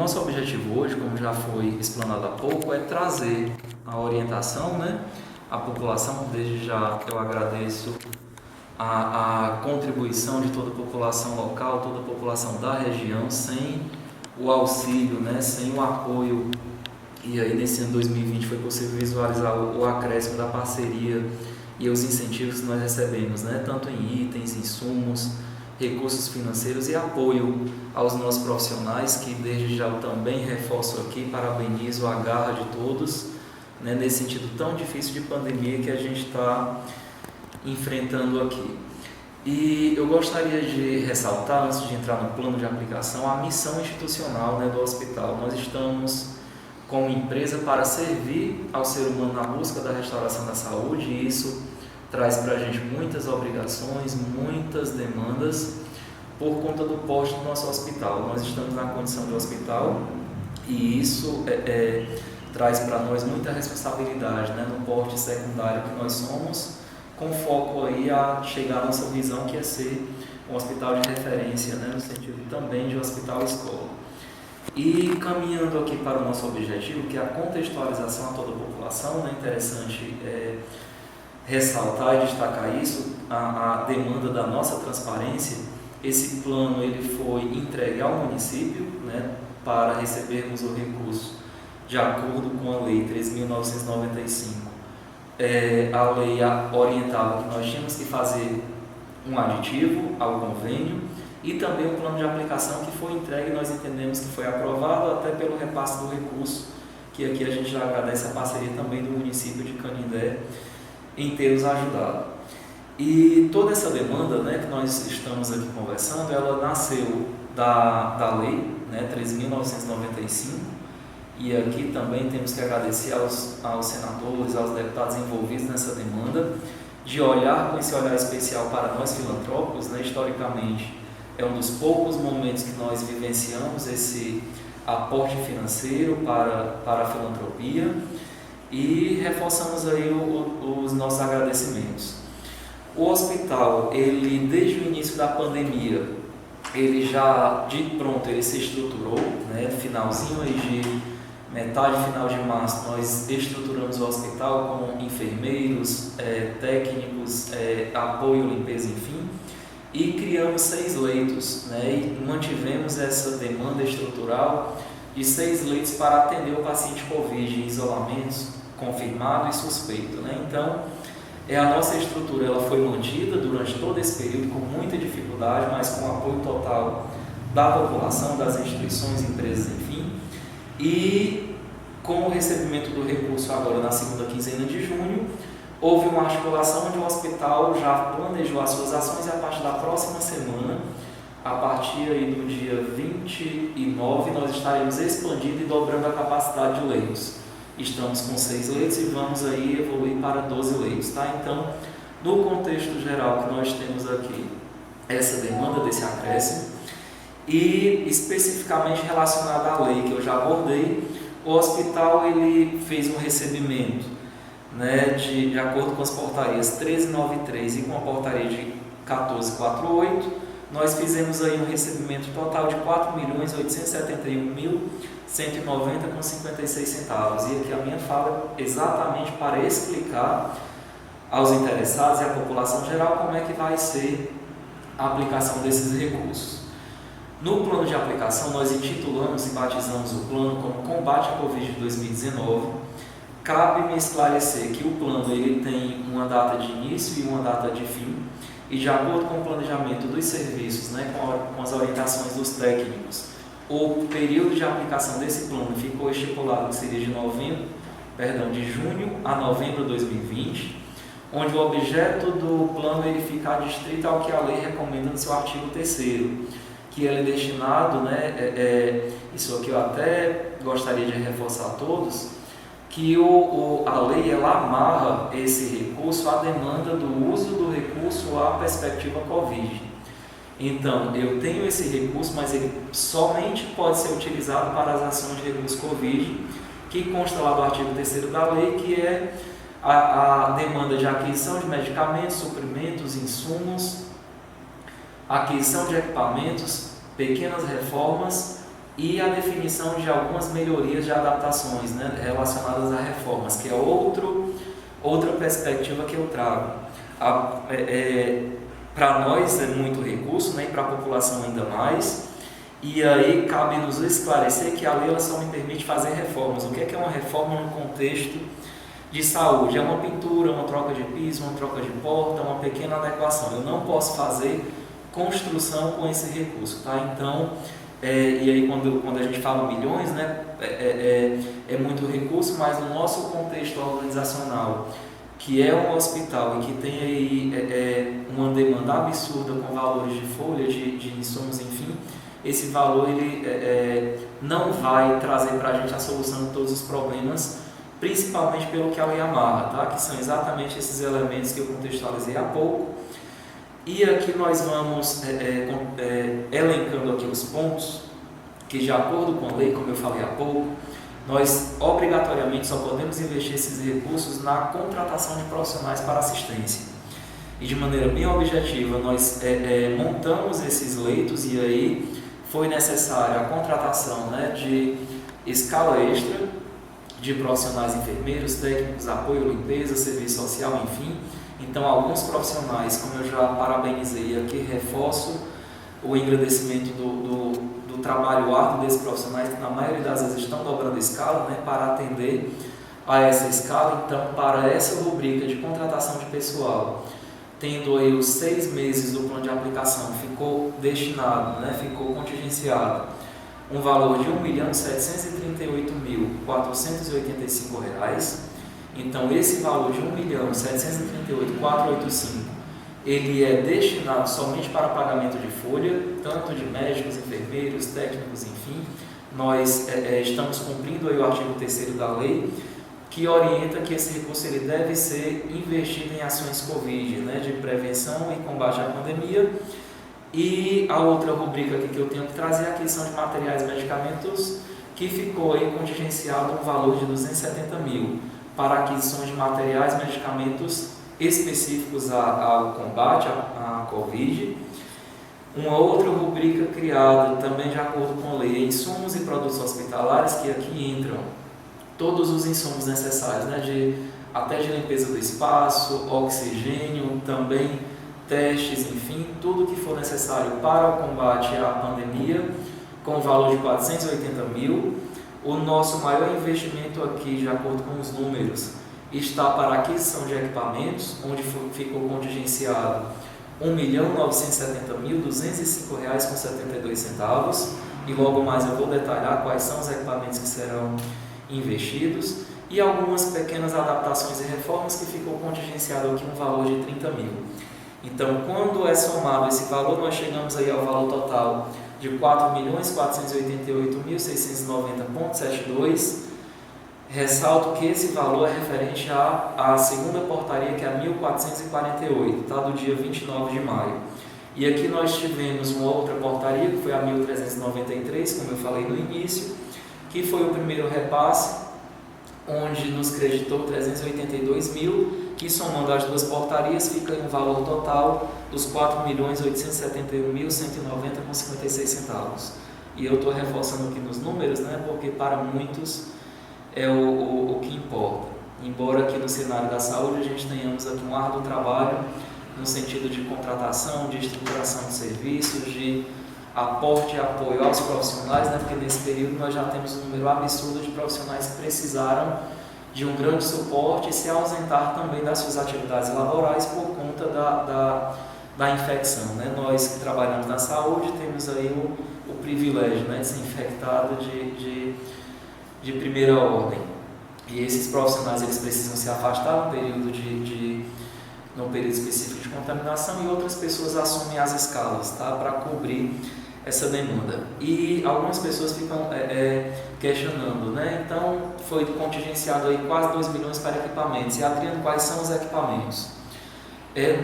nosso objetivo hoje, como já foi explanado há pouco, é trazer a orientação, né, à população. Desde já eu agradeço a contribuição de toda a população local, toda a população da região. Sem o auxílio, né, sem o apoio, e aí nesse ano 2020 foi possível visualizar o acréscimo da parceria e os incentivos que nós recebemos, né, tanto em itens, insumos, recursos financeiros e apoio aos nossos profissionais, que desde já eu também reforço aqui, parabenizo a garra de todos, né, nesse sentido tão difícil de pandemia que a gente está enfrentando aqui. E eu gostaria de ressaltar, antes de entrar no plano de aplicação, a missão institucional, né, do hospital. Nós estamos como empresa para servir ao ser humano na busca da restauração da saúde, e isso traz para a gente muitas obrigações, muitas demandas por conta do porte do nosso hospital. Nós estamos na condição de hospital e isso traz para nós muita responsabilidade, né, no porte secundário que nós somos, com foco aí a chegar à nossa visão, que é ser um hospital de referência, né, no sentido também de hospital-escola. E caminhando aqui para o nosso objetivo, que é a contextualização a toda a população, né, interessante ressaltar e destacar isso, a demanda da nossa transparência. Esse plano ele foi entregue ao município, né, para recebermos o recurso de acordo com a Lei 3.995. A lei orientava que nós tínhamos que fazer um aditivo ao convênio e também o plano de aplicação que foi entregue, nós entendemos que foi aprovado até pelo repasse do recurso, que aqui a gente já agradece a parceria também do município de Canindé em ter nos ajudado. E toda essa demanda, né, que nós estamos aqui conversando, ela nasceu da lei, né, 3.995, e aqui também temos que agradecer aos senadores, aos deputados envolvidos nessa demanda, de olhar com esse olhar especial para nós filantrópicos, né. Historicamente é um dos poucos momentos que nós vivenciamos esse aporte financeiro para a filantropia, e reforçamos aí os nossos agradecimentos. O hospital, ele desde o início da pandemia, ele já de pronto ele se estruturou, né? Finalzinho aí de metade final de março, nós estruturamos o hospital com enfermeiros, técnicos, apoio, limpeza, enfim, e criamos 6 leitos, né? E mantivemos essa demanda estrutural de 6 leitos para atender o paciente COVID em isolamentos confirmado e suspeito, né? Então, a nossa estrutura ela foi mantida durante todo esse período com muita dificuldade, mas com apoio total da população, das instituições, empresas, enfim. E com o recebimento do recurso agora na segunda quinzena de junho, houve uma articulação onde o hospital já planejou as suas ações, e a partir da próxima semana, a partir aí do dia 29, nós estaremos expandindo e dobrando a capacidade de leitos. Estamos com 6 leitos e vamos aí evoluir para 12 leitos, tá? Então, no contexto geral que nós temos aqui, essa demanda desse acréscimo, e especificamente relacionada à lei que eu já abordei, o hospital ele fez um recebimento, né, de acordo com as portarias 1393 e com a portaria de 1448, nós fizemos aí um recebimento total de R$ 4.871.190,56. E aqui a minha fala é exatamente para explicar aos interessados e à população geral como é que vai ser a aplicação desses recursos. No plano de aplicação, nós intitulamos e batizamos o plano como Combate à Covid 2019. Cabe-me esclarecer que o plano ele tem uma data de início e uma data de fim, e de acordo com o planejamento dos serviços, né, com as orientações dos técnicos, o período de aplicação desse plano ficou estipulado que seria de junho a novembro de 2020, onde o objeto do plano ele fica adstrito ao que a lei recomenda no seu artigo 3º, que ele é destinado, né, isso aqui eu até gostaria de reforçar a todos, que a lei ela amarra esse recurso à demanda do uso do recurso à perspectiva Covid. Então, eu tenho esse recurso, mas ele somente pode ser utilizado para as ações de recurso Covid, que consta lá do artigo 3º da lei, que é a demanda de aquisição de medicamentos, suprimentos, insumos, aquisição de equipamentos, pequenas reformas e a definição de algumas melhorias de adaptações, né, relacionadas a reformas, que é outra perspectiva que eu trago. Para nós é muito recurso, né, e para a população ainda mais, e aí cabe nos esclarecer que a lei ela só me permite fazer reformas. O que é uma reforma no contexto de saúde? É uma pintura, uma troca de piso, uma troca de porta, uma pequena adequação. Eu não posso fazer construção com esse recurso, tá? Então, e aí quando a gente fala milhões, né, é muito recurso, mas no nosso contexto organizacional, que é um hospital e que tem aí uma demanda absurda com valores de folha, de insumos, enfim, esse valor ele não vai trazer para a gente a solução de todos os problemas, principalmente pelo que a lei amarra, tá? Que são exatamente esses elementos que eu contextualizei há pouco. E aqui nós vamos elencando aqui os pontos que, de acordo com a lei, como eu falei há pouco, nós obrigatoriamente só podemos investir esses recursos na contratação de profissionais para assistência. E de maneira bem objetiva, nós montamos esses leitos e aí foi necessária a contratação, né, de escala extra, de profissionais enfermeiros, técnicos, apoio, limpeza, serviço social, enfim. Então, alguns profissionais, como eu já parabenizei aqui, reforço o agradecimento do trabalho árduo desses profissionais, que na maioria das vezes estão dobrando escala, né, para atender a essa escala. Então, para essa rubrica de contratação de pessoal, tendo aí os 6 meses do plano de aplicação, ficou destinado, né, ficou contingenciado um valor de R$ 1.738.485. Então, esse valor de R$ 1.738.485, ele é destinado somente para pagamento de folha, tanto de médicos, enfermeiros, técnicos, enfim. Nós estamos cumprindo aí o artigo 3º da lei, que orienta que esse recurso ele deve ser investido em ações Covid, né, de prevenção e combate à pandemia. E a outra rubrica aqui que eu tenho que trazer é a aquisição de materiais e medicamentos, que ficou aí contingenciado um valor de R$ 270 mil para aquisições de materiais e medicamentos específicos ao combate à Covid. Uma outra rubrica criada também de acordo com a lei, insumos e produtos hospitalares, que aqui entram todos os insumos necessários, né, até de limpeza do espaço, oxigênio, também testes, enfim, tudo que for necessário para o combate à pandemia, com valor de R$ 480 mil. O nosso maior investimento aqui, de acordo com os números, está para a aquisição de equipamentos, onde ficou contingenciado R$ 1.970.205,72, e logo mais eu vou detalhar quais são os equipamentos que serão investidos, e algumas pequenas adaptações e reformas que ficou contingenciado aqui um valor de R$ 30 mil. Então, quando é somado esse valor, nós chegamos aí ao valor total de R$ 4.488.690,72. Ressalto que esse valor é referente à segunda portaria, que é a 1448, tá? Do dia 29 de maio. E aqui nós tivemos uma outra portaria, que foi a 1393, como eu falei no início, que foi o primeiro repasse, onde nos creditou 382 mil, que somando as duas portarias fica em um valor total dos R$ 4.871.190,56. E eu estou reforçando aqui nos números, né, porque para muitos é o que importa. Embora aqui no cenário da saúde a gente tenhamos aqui um árduo trabalho no sentido de contratação, de estruturação de serviços, de aporte e apoio aos profissionais, né, porque nesse período nós já temos um número absurdo de profissionais que precisaram de um grande suporte e se ausentar também das suas atividades laborais por conta da infecção, né? Nós que trabalhamos na saúde temos aí o privilégio, né, de ser infectado de primeira ordem, e esses profissionais eles precisam se afastar num período específico de contaminação, e outras pessoas assumem as escalas, tá, para cobrir essa demanda. E algumas pessoas ficam questionando, né? Então foi contingenciado aí quase 2 milhões para equipamentos. E Adriano, quais são os equipamentos?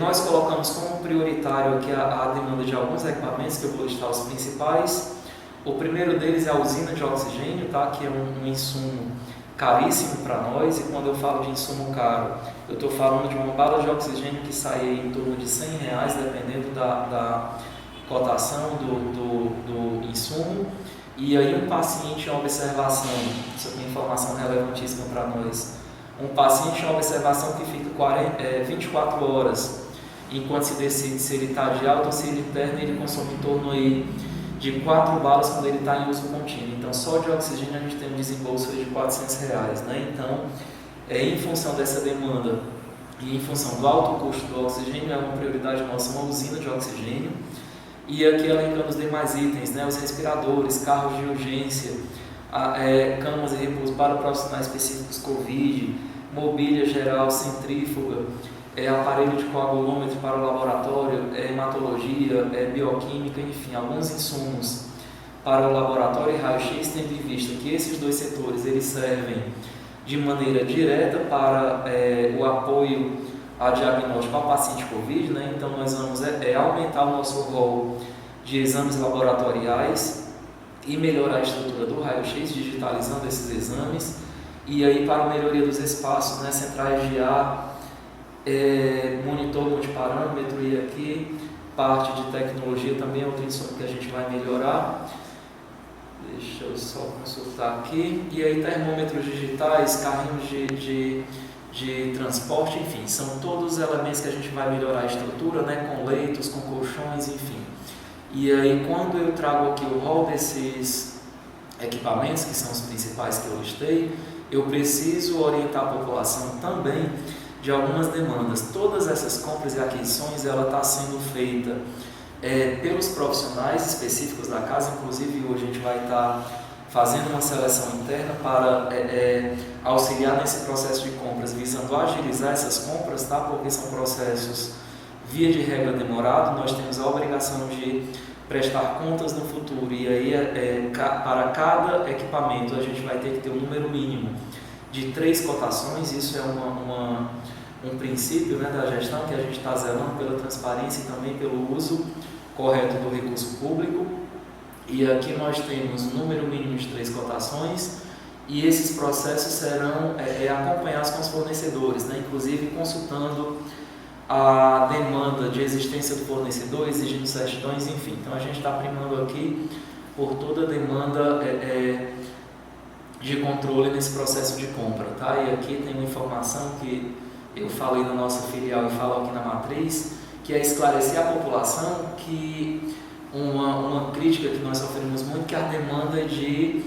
Nós colocamos como prioritário aqui a demanda de alguns equipamentos, que eu vou listar os principais. O primeiro deles é a usina de oxigênio, tá? Que é um insumo caríssimo para nós, e quando eu falo de insumo caro, eu estou falando de uma bala de oxigênio que sai em torno de R$100, dependendo da cotação do insumo. E aí um paciente em observação, isso aqui é informação relevantíssima para nós, um paciente em observação que fica 24 horas, enquanto se decide se ele está de alta ou se ele interna, ele consome em torno aí de 4 balas quando ele está em uso contínuo. Então, só de oxigênio a gente tem um desembolso de R$400, né? Então, em função dessa demanda e em função do alto custo do oxigênio, é uma prioridade nossa, uma usina de oxigênio. E aqui elencando os demais itens, né? Os respiradores, carros de urgência, camas e repouso para profissionais específicos COVID, mobília geral, centrífuga, aparelho de coagulômetro para o laboratório, hematologia, bioquímica, enfim, alguns insumos para o laboratório e raio-x, tendo em vista que esses dois setores eles servem de maneira direta para o apoio a diagnóstico ao paciente COVID, né? Então nós vamos aumentar o nosso rol de exames laboratoriais e melhorar a estrutura do raio-x, digitalizando esses exames, e aí para a melhoria dos espaços, né? Centrais de ar, monitor multiparâmetro, e aqui parte de tecnologia também é outro insumo que a gente vai melhorar. Deixa eu só consultar aqui. E aí termômetros digitais, carrinhos de transporte, enfim, são todos elementos que a gente vai melhorar a estrutura, né, com leitos, com colchões, enfim. E aí quando eu trago aqui o rol desses equipamentos, que são os principais que eu listei, eu preciso orientar a população também de algumas demandas. Todas essas compras e aquisições, ela está sendo feita pelos profissionais específicos da casa, inclusive hoje a gente vai estar fazendo uma seleção interna para auxiliar nesse processo de compras, visando agilizar essas compras, tá? Porque são processos, via de regra, demorado. Nós temos a obrigação de prestar contas no futuro, e aí para cada equipamento a gente vai ter que ter um número mínimo de 3 cotações. Isso é um princípio, né, da gestão, que a gente está zelando pela transparência e também pelo uso correto do recurso público. E aqui nós temos um número mínimo de 3 cotações, e esses processos serão acompanhados com os fornecedores, né, inclusive consultando a demanda de existência do fornecedor, exigindo certidões, enfim. Então a gente está primando aqui por toda a demanda de controle nesse processo de compra, tá? E aqui tem uma informação que eu falei na nossa filial e falo aqui na matriz, que é esclarecer a população que uma crítica que nós sofremos muito, que é a demanda de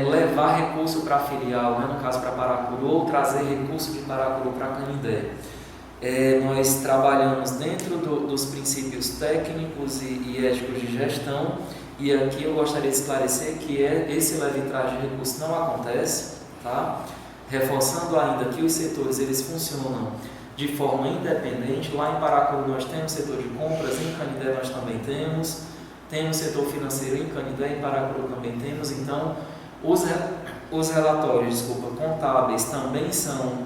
levar recurso para a filial, né? No caso para Paracuru, ou trazer recurso de Paracuru para Canindé. Nós trabalhamos dentro dos princípios técnicos e éticos de gestão, e aqui eu gostaria de esclarecer que esse leve e trás de recurso não acontece, tá? Reforçando ainda que os setores eles funcionam de forma independente. Lá em Paracuru nós temos setor de compras, em Canindé nós também temos setor financeiro em Canindé, em Paracuru também temos. Então os relatórios contábeis também são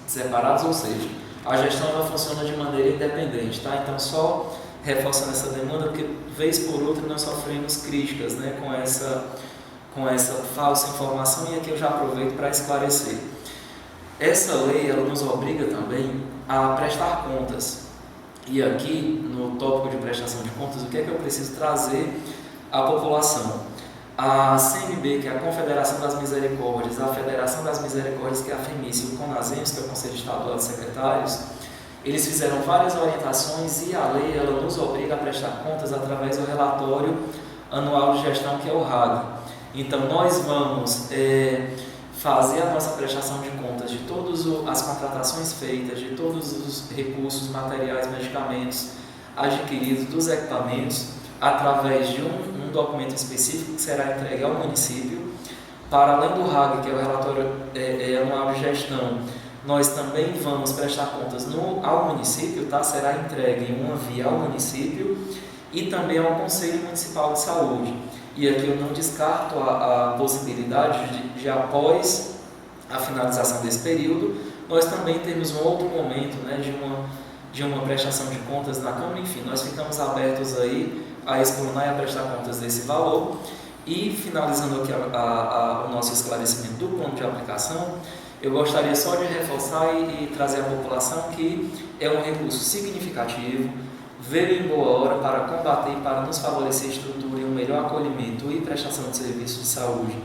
separados, ou seja, a gestão ela funciona de maneira independente, tá? Então só reforçando essa demanda, porque vez por outra nós sofremos críticas, né, com essa falsa informação, e aqui eu já aproveito para esclarecer. Essa lei ela nos obriga também a prestar contas, e aqui no tópico de prestação de contas, o que é que eu preciso trazer à população? A CMB, que é a Confederação das Misericórdias, a Federação das Misericórdias, que é a FEMIS, e o CONASEMS, que é o Conselho Estadual de Secretários, eles fizeram várias orientações, e a lei ela nos obriga a prestar contas através do relatório anual de gestão, que é o RAG. Então nós vamos fazer a nossa prestação de contas de todas as contratações feitas, de todos os recursos, materiais, medicamentos adquiridos, dos equipamentos, através de um documento específico que será entregue ao município. Para além do RAG, que é o relatório anual de gestão, nós também vamos prestar contas ao município, tá? Será entregue em uma via ao município e também ao Conselho Municipal de Saúde. E aqui eu não descarto a possibilidade de após a finalização desse período, nós também temos um outro momento, né, de uma prestação de contas na Câmara. Enfim, nós ficamos abertos aí a explanar e a prestar contas desse valor. E finalizando aqui o nosso esclarecimento do plano de aplicação, eu gostaria só de reforçar e trazer à população que é um recurso significativo, veio em boa hora para combater e para nos favorecer a estrutura e um melhor acolhimento e prestação de serviços de saúde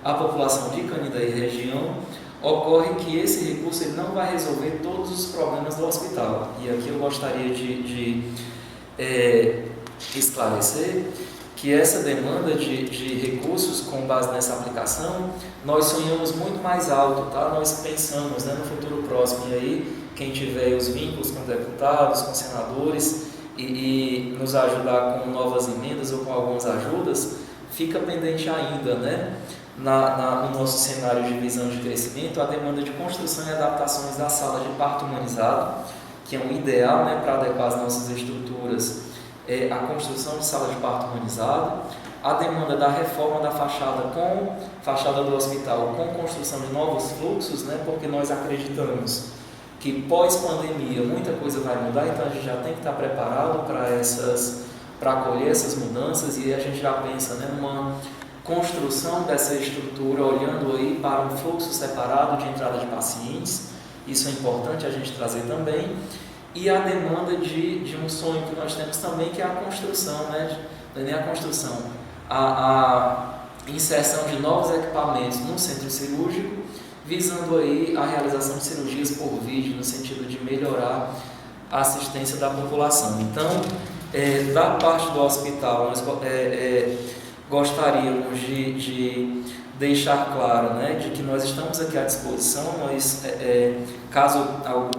à população de Canindé e região, ocorre que esse recurso ele não vai resolver todos os problemas do hospital. E aqui eu gostaria de esclarecer que essa demanda de recursos com base nessa aplicação, nós sonhamos muito mais alto, tá? Nós pensamos, né, no futuro próximo, e aí quem tiver os vínculos com deputados, com senadores e nos ajudar com novas emendas ou com algumas ajudas, fica pendente ainda, né? No nosso cenário de visão de crescimento, a demanda de construção e adaptações da sala de parto humanizado, que é um ideal, né, para adequar as nossas estruturas, a construção de sala de parto humanizado, a demanda da reforma da fachada do hospital com construção de novos fluxos, né, porque nós acreditamos que pós-pandemia muita coisa vai mudar, então a gente já tem que estar preparado para acolher essas mudanças, e a gente já pensa, né, numa construção dessa estrutura, olhando aí para um fluxo separado de entrada de pacientes. Isso é importante a gente trazer também. E a demanda de um sonho que nós temos também, que é a construção, né? Não é nem a construção, a inserção de novos equipamentos no centro cirúrgico, visando aí a realização de cirurgias por vídeo, no sentido de melhorar a assistência da população. Então, da parte do hospital, nós gostaríamos de deixar claro, né, de que nós estamos aqui à disposição. Caso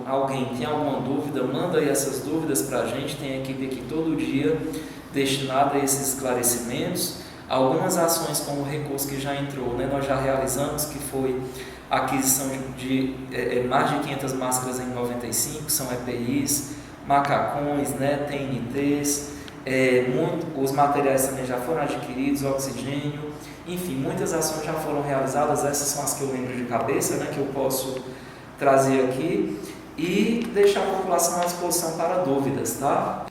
alguém tenha alguma dúvida, manda aí essas dúvidas para a gente. Tem a equipe aqui todo dia destinada a esses esclarecimentos. Algumas ações como o recurso que já entrou, né, nós já realizamos, que foi a aquisição de mais de 500 máscaras em 95, são EPIs, macacões, né, TNTs, os materiais também já foram adquiridos, oxigênio, enfim, muitas ações já foram realizadas. Essas são as que eu lembro de cabeça, né, que eu posso trazer aqui e deixar a população à disposição para dúvidas, tá?